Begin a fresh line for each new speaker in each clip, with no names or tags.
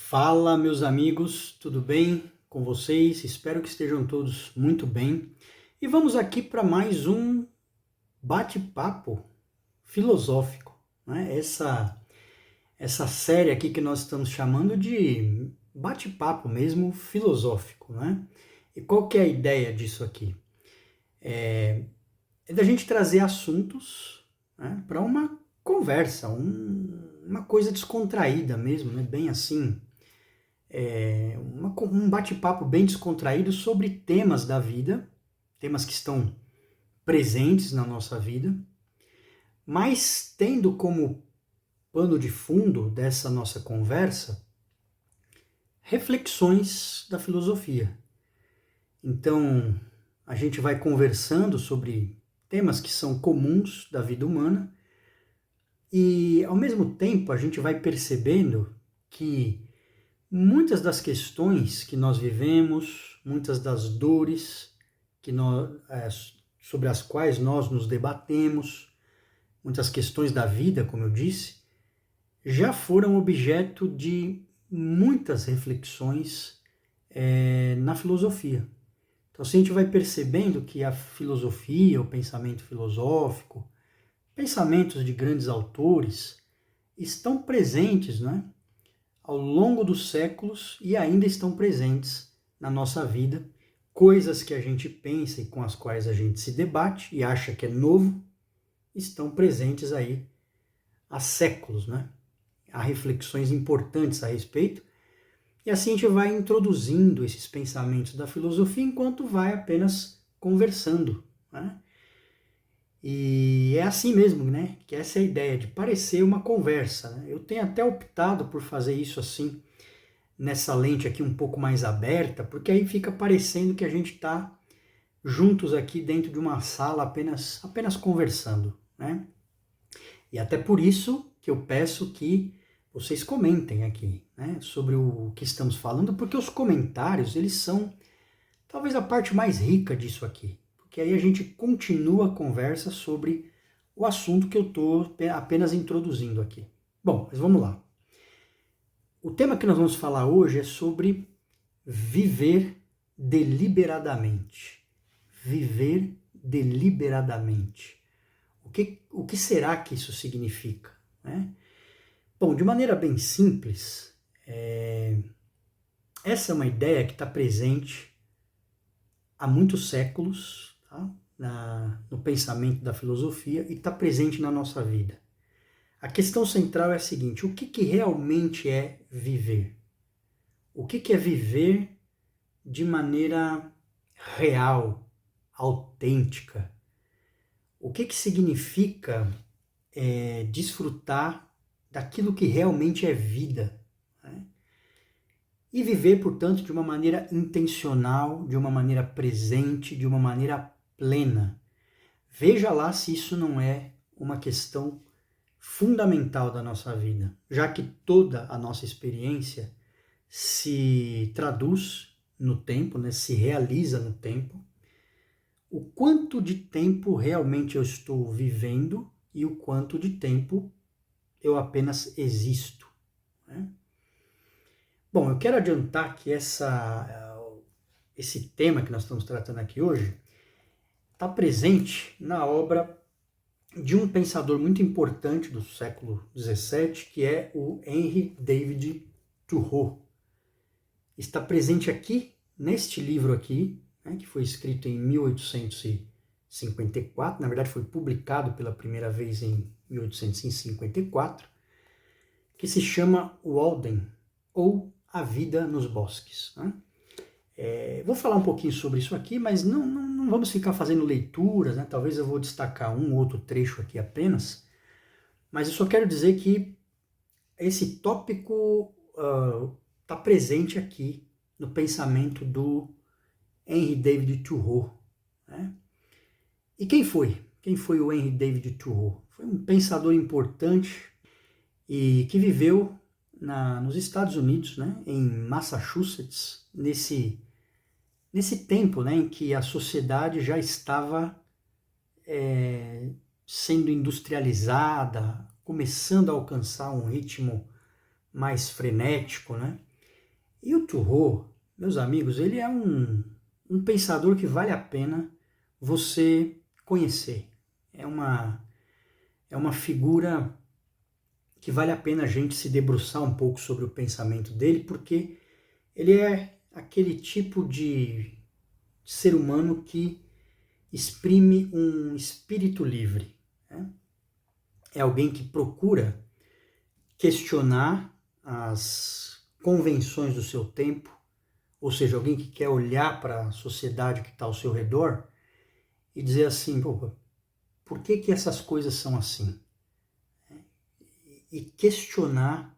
Fala, meus amigos, tudo bem com vocês? Espero que estejam todos muito bem. E vamos aqui para mais um bate-papo filosófico, né? Essa série aqui que nós estamos chamando de bate-papo mesmo filosófico, né? E qual que é a ideia disso aqui? É da gente trazer assuntos, né, para uma conversa, uma coisa descontraída mesmo, né? Bem assim, um bate-papo bem descontraído sobre temas da vida, temas que estão presentes na nossa vida, mas tendo como pano de fundo dessa nossa conversa reflexões da filosofia. Então, a gente vai conversando sobre temas que são comuns da vida humana e, ao mesmo tempo, a gente vai percebendo que muitas das questões que nós vivemos, muitas das dores que sobre as quais nós nos debatemos, muitas questões da vida, como eu disse, já foram objeto de muitas reflexões na filosofia. Então, assim, a gente vai percebendo que a filosofia, o pensamento filosófico, pensamentos de grandes autores estão presentes, né, ao longo dos séculos e ainda estão presentes na nossa vida. Coisas que a gente pensa e com as quais a gente se debate e acha que é novo, estão presentes aí há séculos, né? Há reflexões importantes a respeito. E assim a gente vai introduzindo esses pensamentos da filosofia enquanto vai apenas conversando, né? E é assim mesmo, né? Que essa é a ideia de parecer uma conversa, né? Eu tenho até optado por fazer isso assim, nessa lente aqui um pouco mais aberta, porque aí fica parecendo que a gente está juntos aqui dentro de uma sala apenas conversando, né? E até por isso que eu peço que vocês comentem aqui, né, sobre o que estamos falando, porque os comentários, eles são talvez a parte mais rica disso aqui, porque aí a gente continua a conversa sobre o assunto que eu estou apenas introduzindo aqui. Bom, mas vamos lá. O tema que nós vamos falar hoje é sobre viver deliberadamente. Viver deliberadamente. O que será que isso significa, né? Bom, de maneira bem simples, essa é uma ideia que está presente há muitos séculos, tá, no pensamento da filosofia e está presente na nossa vida. A questão central é a seguinte: o que realmente é viver? O que é viver de maneira real, autêntica? O que significa desfrutar daquilo que realmente é vida, né? E viver, portanto, de uma maneira intencional, de uma maneira presente, de uma maneira plena. Veja lá se isso não é uma questão fundamental da nossa vida, já que toda a nossa experiência se traduz no tempo, né, se realiza no tempo. O quanto de tempo realmente eu estou vivendo e o quanto de tempo eu apenas existo, né? Bom, eu quero adiantar que esse tema que nós estamos tratando aqui hoje está presente na obra de um pensador muito importante do século XVII, que é o Henry David Thoreau. Está presente aqui, neste livro aqui, né, que foi escrito em 1854, na verdade foi publicado pela primeira vez em 1854, que se chama Walden, ou A Vida nos Bosques, né? Vou falar um pouquinho sobre isso aqui, mas não vamos ficar fazendo leituras, né? Talvez eu vou destacar um ou outro trecho aqui apenas, mas eu só quero dizer que esse tópico está presente aqui no pensamento do Henry David Thoreau, né? E quem foi? Quem foi o Henry David Thoreau? Foi um pensador importante e que viveu nos Estados Unidos, né, em Massachusetts, nesse tempo, né, em que a sociedade já estava sendo industrializada, começando a alcançar um ritmo mais frenético, né? E o Thoreau, meus amigos, ele é um pensador que vale a pena você conhecer. É uma figura que vale a pena a gente se debruçar um pouco sobre o pensamento dele, porque ele é aquele tipo de ser humano que exprime um espírito livre, né? É alguém que procura questionar as convenções do seu tempo, ou seja, alguém que quer olhar para a sociedade que está ao seu redor e dizer assim, por que essas coisas são assim? E questionar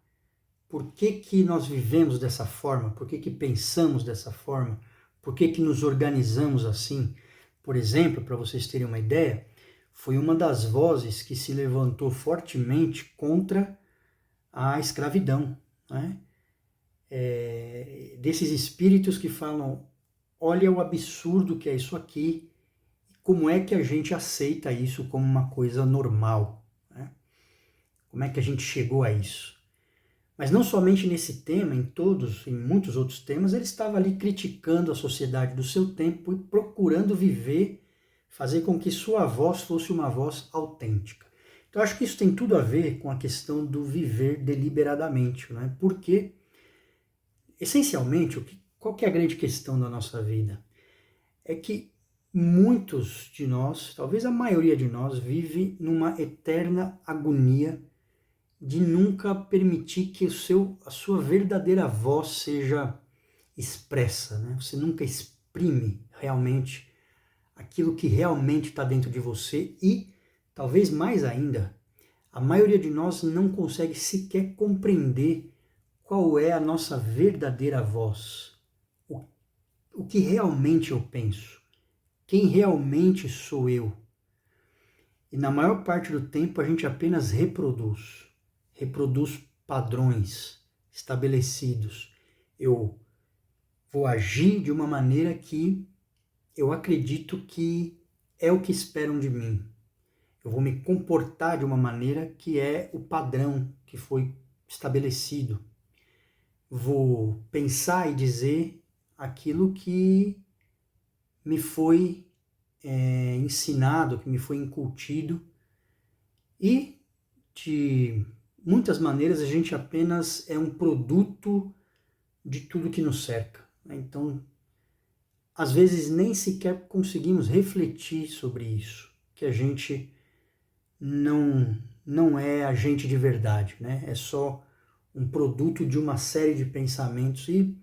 por que nós vivemos dessa forma, por que pensamos dessa forma, por que nos organizamos assim. Por exemplo, para vocês terem uma ideia, foi uma das vozes que se levantou fortemente contra a escravidão, né? Desses espíritos que falam, olha o absurdo que é isso aqui, como é que a gente aceita isso como uma coisa normal, né? Como é que a gente chegou a isso? Mas não somente nesse tema, em muitos outros temas, ele estava ali criticando a sociedade do seu tempo e procurando viver, fazer com que sua voz fosse uma voz autêntica. Então, acho que isso tem tudo a ver com a questão do viver deliberadamente, né? Porque, essencialmente, qual que é a grande questão da nossa vida? É que muitos de nós, talvez a maioria de nós, vive numa eterna agonia de nunca permitir que a sua verdadeira voz seja expressa, né? Você nunca exprime realmente aquilo que realmente está dentro de você e, talvez mais ainda, a maioria de nós não consegue sequer compreender qual é a nossa verdadeira voz, o que realmente eu penso, quem realmente sou eu. E na maior parte do tempo a gente apenas reproduz padrões estabelecidos. Eu vou agir de uma maneira que eu acredito que é o que esperam de mim. Eu vou me comportar de uma maneira que é o padrão que foi estabelecido. Vou pensar e dizer aquilo que me foi ensinado, que me foi incutido, e de muitas maneiras a gente apenas é um produto de tudo que nos cerca, né? Então, às vezes nem sequer conseguimos refletir sobre isso, que a gente não é a gente de verdade, né? É só um produto de uma série de pensamentos e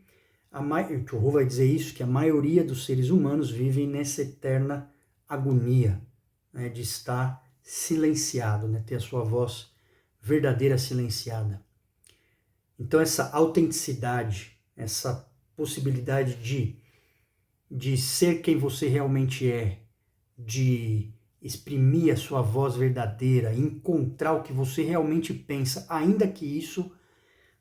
o Thoreau vai dizer isso, que a maioria dos seres humanos vivem nessa eterna agonia, né, de estar silenciado, né, ter a sua voz verdadeira silenciada. Então essa autenticidade, essa possibilidade de ser quem você realmente é, de exprimir a sua voz verdadeira, encontrar o que você realmente pensa, ainda que isso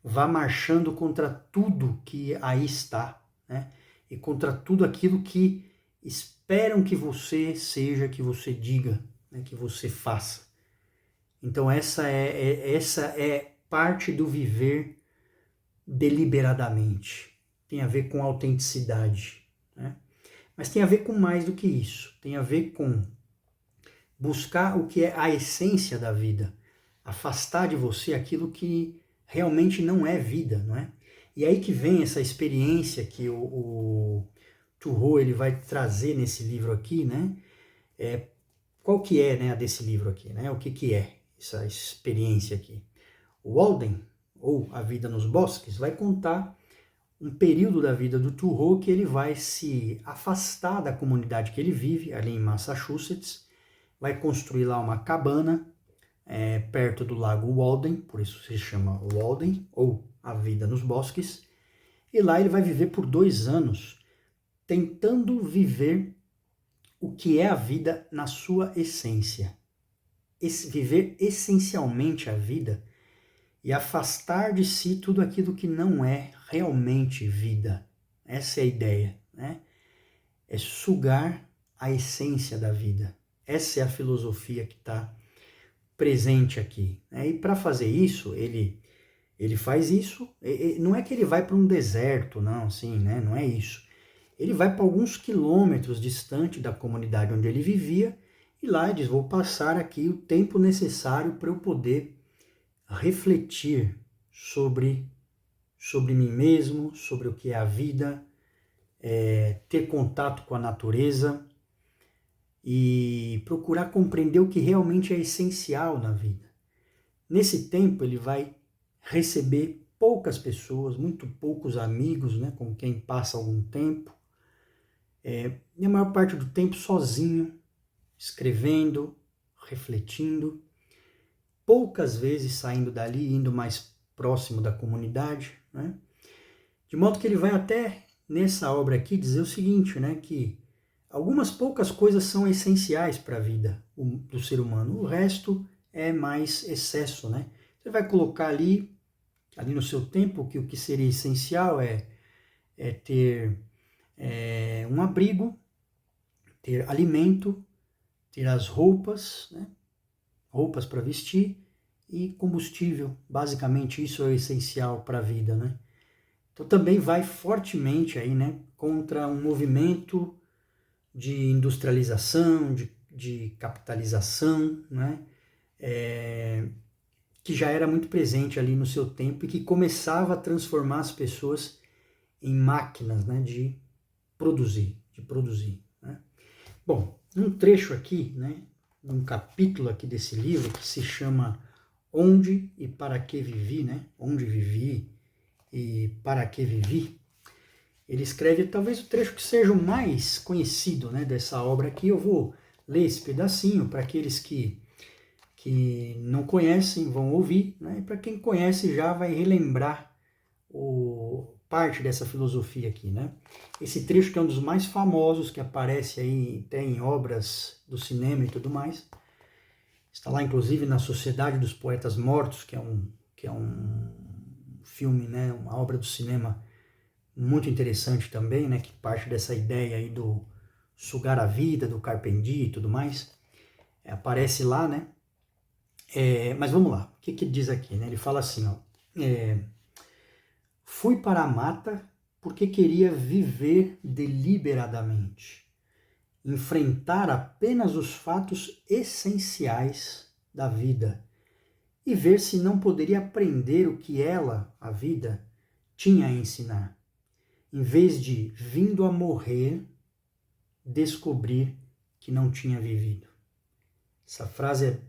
vá marchando contra tudo que aí está, né? E contra tudo aquilo que esperam que você seja, que você diga, né? Que você faça. Então essa é parte do viver deliberadamente. Tem a ver com autenticidade, né? Mas tem a ver com mais do que isso. Tem a ver com buscar o que é a essência da vida, afastar de você aquilo que realmente não é vida, não é? E aí que vem essa experiência que o Thoreau ele vai trazer nesse livro aqui, né? Qual que é, né, a desse livro aqui, né? O que é essa experiência aqui? O Walden, ou A Vida nos Bosques, vai contar um período da vida do Thoreau que ele vai se afastar da comunidade que ele vive, ali em Massachusetts, vai construir lá uma cabana perto do lago Walden, por isso se chama Walden, ou A Vida nos Bosques, e lá ele vai viver por 2 anos, tentando viver o que é a vida na sua essência. Viver essencialmente a vida e afastar de si tudo aquilo que não é realmente vida. Essa é a ideia, né? É sugar a essência da vida. Essa é a filosofia que está presente aqui, né? E para fazer isso, ele Ele faz isso, não é que ele vai para um deserto, não, assim, né? Não é isso. Ele vai para alguns quilômetros distante da comunidade onde ele vivia e lá ele diz, vou passar aqui o tempo necessário para eu poder refletir sobre mim mesmo, sobre o que é a vida, ter contato com a natureza e procurar compreender o que realmente é essencial na vida. Nesse tempo ele vai receber poucas pessoas, muito poucos amigos, né, com quem passa algum tempo, e a maior parte do tempo sozinho, escrevendo, refletindo, poucas vezes saindo dali, indo mais próximo da comunidade, né? De modo que ele vai até nessa obra aqui dizer o seguinte, né, que algumas poucas coisas são essenciais para a vida do ser humano, o resto é mais excesso, né? Você vai colocar ali no seu tempo que o que seria essencial é ter um abrigo, ter alimento, ter as roupas, né? Roupas para vestir e combustível. Basicamente isso é o essencial para a vida, né? Então também vai fortemente aí, né, contra um movimento de industrialização, de capitalização, né? Que já era muito presente ali no seu tempo e que começava a transformar as pessoas em máquinas, né, de produzir, né? Bom, um trecho aqui, né, um capítulo aqui desse livro que se chama Onde e Para Que Vivi, né? Onde Vivi e Para Que Vivi. Ele escreve talvez o trecho que seja o mais conhecido, né, dessa obra aqui. Eu vou ler esse pedacinho para aqueles que não conhecem, vão ouvir, né? E para quem conhece já vai relembrar parte dessa filosofia aqui, né? Esse trecho que é um dos mais famosos, que aparece aí até em obras do cinema e tudo mais, está lá inclusive na Sociedade dos Poetas Mortos, que é um filme, né, uma obra do cinema muito interessante também, né, que parte dessa ideia aí do sugar a vida, do carpe diem e tudo mais, aparece lá, né? Mas vamos lá, o que ele diz aqui, né? Ele fala assim, ó, fui para a mata porque queria viver deliberadamente, enfrentar apenas os fatos essenciais da vida e ver se não poderia aprender o que ela, a vida, tinha a ensinar, em vez de, vindo a morrer, descobrir que não tinha vivido. Essa frase é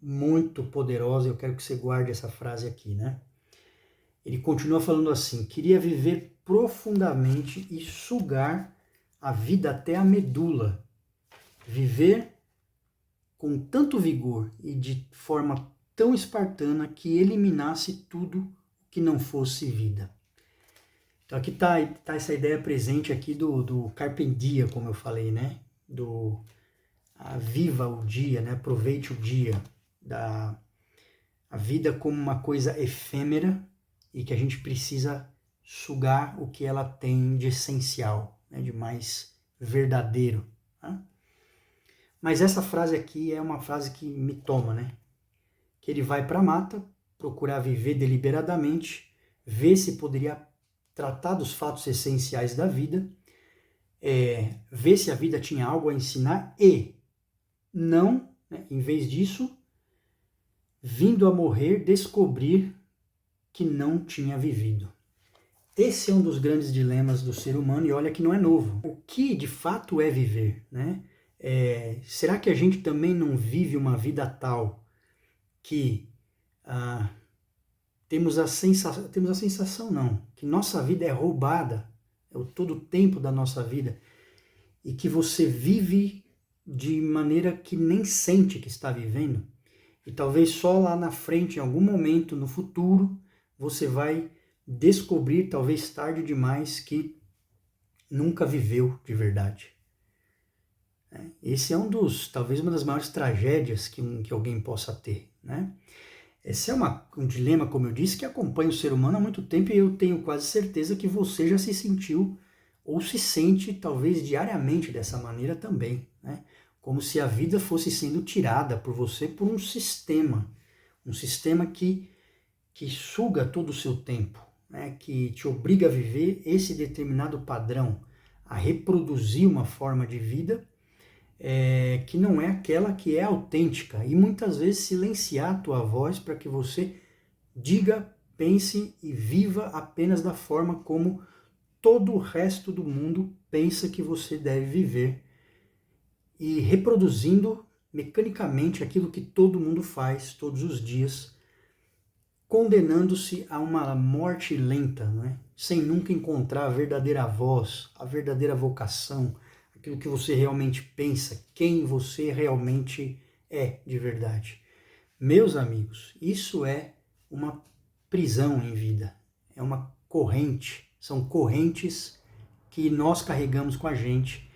muito poderosa, eu quero que você guarde essa frase aqui, né? Ele continua falando assim, queria viver profundamente e sugar a vida até a medula, viver com tanto vigor e de forma tão espartana que eliminasse tudo que não fosse vida. Então aqui está essa ideia presente aqui do carpe diem, como eu falei, né? Viva o dia, né? Aproveite o dia, a vida como uma coisa efêmera e que a gente precisa sugar o que ela tem de essencial, né? De mais verdadeiro. Tá? Mas essa frase aqui é uma frase que me toma, né? Que ele vai para a mata, procurar viver deliberadamente, ver se poderia tratar dos fatos essenciais da vida, ver se a vida tinha algo a ensinar e não, né, em vez disso, vindo a morrer, descobrir que não tinha vivido. Esse é um dos grandes dilemas do ser humano e olha que não é novo. O que de fato é viver, né? Será que a gente também não vive uma vida tal que temos a sensação não, que nossa vida é roubada, todo o tempo da nossa vida, e que você vive de maneira que nem sente que está vivendo, e talvez só lá na frente, em algum momento no futuro, você vai descobrir, talvez tarde demais, que nunca viveu de verdade. Esse é talvez uma das maiores tragédias que alguém possa ter, né? Esse é um dilema, como eu disse, que acompanha o ser humano há muito tempo e eu tenho quase certeza que você já se sentiu ou se sente talvez diariamente dessa maneira também, né? Como se a vida fosse sendo tirada por você por um sistema que que suga todo o seu tempo, né, que te obriga a viver esse determinado padrão, a reproduzir uma forma de vida que não é aquela que é autêntica, e muitas vezes silenciar a tua voz para que você diga, pense e viva apenas da forma como todo o resto do mundo pensa que você deve viver, e reproduzindo mecanicamente aquilo que todo mundo faz todos os dias, condenando-se a uma morte lenta, não é? Sem nunca encontrar a verdadeira voz, a verdadeira vocação, aquilo que você realmente pensa, quem você realmente é de verdade. Meus amigos, isso é uma prisão em vida, é uma corrente, são correntes que nós carregamos com a gente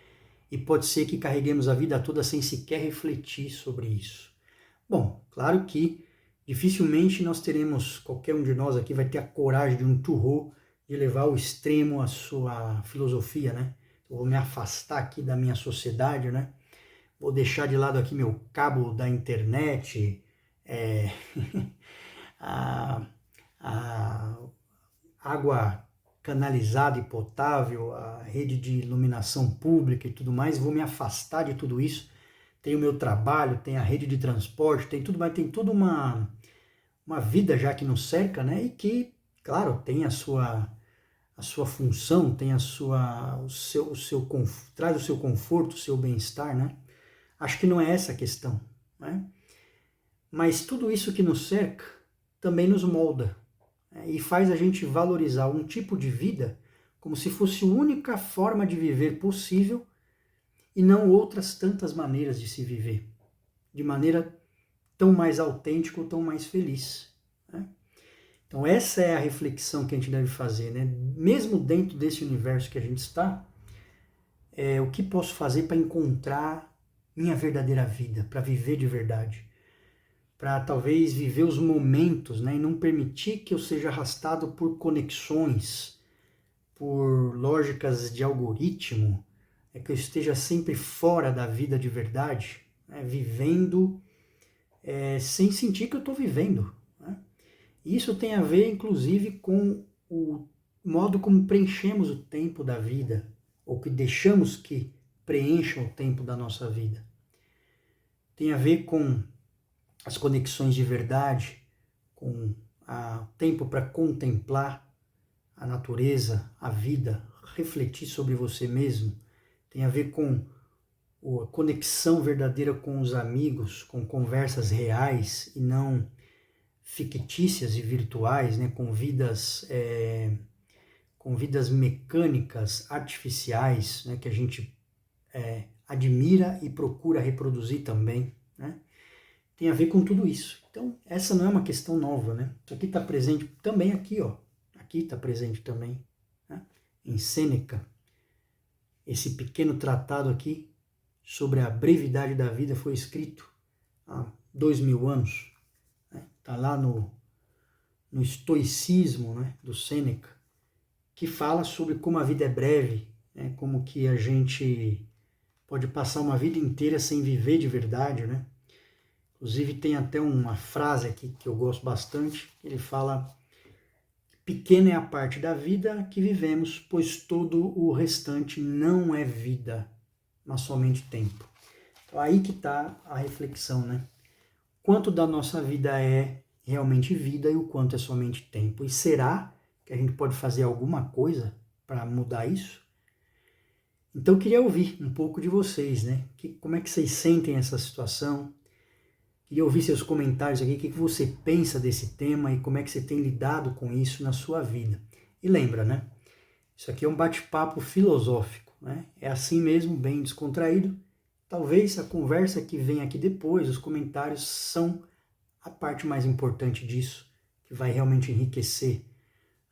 e pode ser que carreguemos a vida toda sem sequer refletir sobre isso. Bom, claro que dificilmente nós teremos, qualquer um de nós aqui vai ter a coragem de um Thoreau de levar ao extremo a sua filosofia, né? Eu vou me afastar aqui da minha sociedade, né? Vou deixar de lado aqui meu cabo da internet, a água canalizada e potável, a rede de iluminação pública e tudo mais, vou me afastar de tudo isso. Tem o meu trabalho, tem a rede de transporte, tem tudo, mas tem toda uma vida já que nos cerca, né? E que, claro, tem a sua função, tem traz o seu conforto, o seu bem-estar, né? Acho que não é essa a questão, né? Mas tudo isso que nos cerca também nos molda, né? E faz a gente valorizar um tipo de vida como se fosse a única forma de viver possível e não outras tantas maneiras de se viver, de maneira tão mais autêntica ou tão mais feliz, né? Então essa é a reflexão que a gente deve fazer, né? Mesmo dentro desse universo que a gente está, o que posso fazer para encontrar minha verdadeira vida, para viver de verdade, para talvez viver os momentos, né? E não permitir que eu seja arrastado por conexões, por lógicas de algoritmo, que eu esteja sempre fora da vida de verdade, né? Vivendo sem sentir que eu estou vivendo, né? Isso tem a ver, inclusive, com o modo como preenchemos o tempo da vida, ou que deixamos que preencham o tempo da nossa vida. Tem a ver com as conexões de verdade, com o tempo para contemplar a natureza, a vida, refletir sobre você mesmo. Tem a ver com a conexão verdadeira com os amigos, com conversas reais e não fictícias e virtuais, né? Com vidas mecânicas, artificiais, né? Que a gente admira e procura reproduzir também, né? Tem a ver com tudo isso. Então, essa não é uma questão nova, né? Isso aqui está presente também aqui, ó. Aqui está presente também, né? Em Sêneca. Esse pequeno tratado aqui sobre a brevidade da vida foi escrito há 2000 anos. Está lá no estoicismo, né, do Sêneca, que fala sobre como a vida é breve, né, como que a gente pode passar uma vida inteira sem viver de verdade, né? Inclusive tem até uma frase aqui que eu gosto bastante, ele fala: pequena é a parte da vida que vivemos, pois todo o restante não é vida, mas somente tempo. Então aí que está a reflexão, né? Quanto da nossa vida é realmente vida e o quanto é somente tempo. E será que a gente pode fazer alguma coisa para mudar isso? Então eu queria ouvir um pouco de vocês, né? Como é que vocês sentem essa situação? Queria ouvir seus comentários aqui, o que você pensa desse tema e como é que você tem lidado com isso na sua vida. E lembra, né? Isso aqui é um bate-papo filosófico, né? É assim mesmo, bem descontraído. Talvez a conversa que vem aqui depois, os comentários, são a parte mais importante disso, que vai realmente enriquecer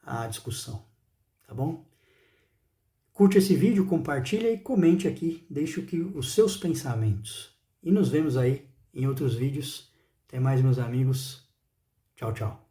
a discussão, tá bom? Curte esse vídeo, compartilha e comente aqui, deixe os seus pensamentos. E nos vemos aí em outros vídeos. Até mais, meus amigos. Tchau, tchau.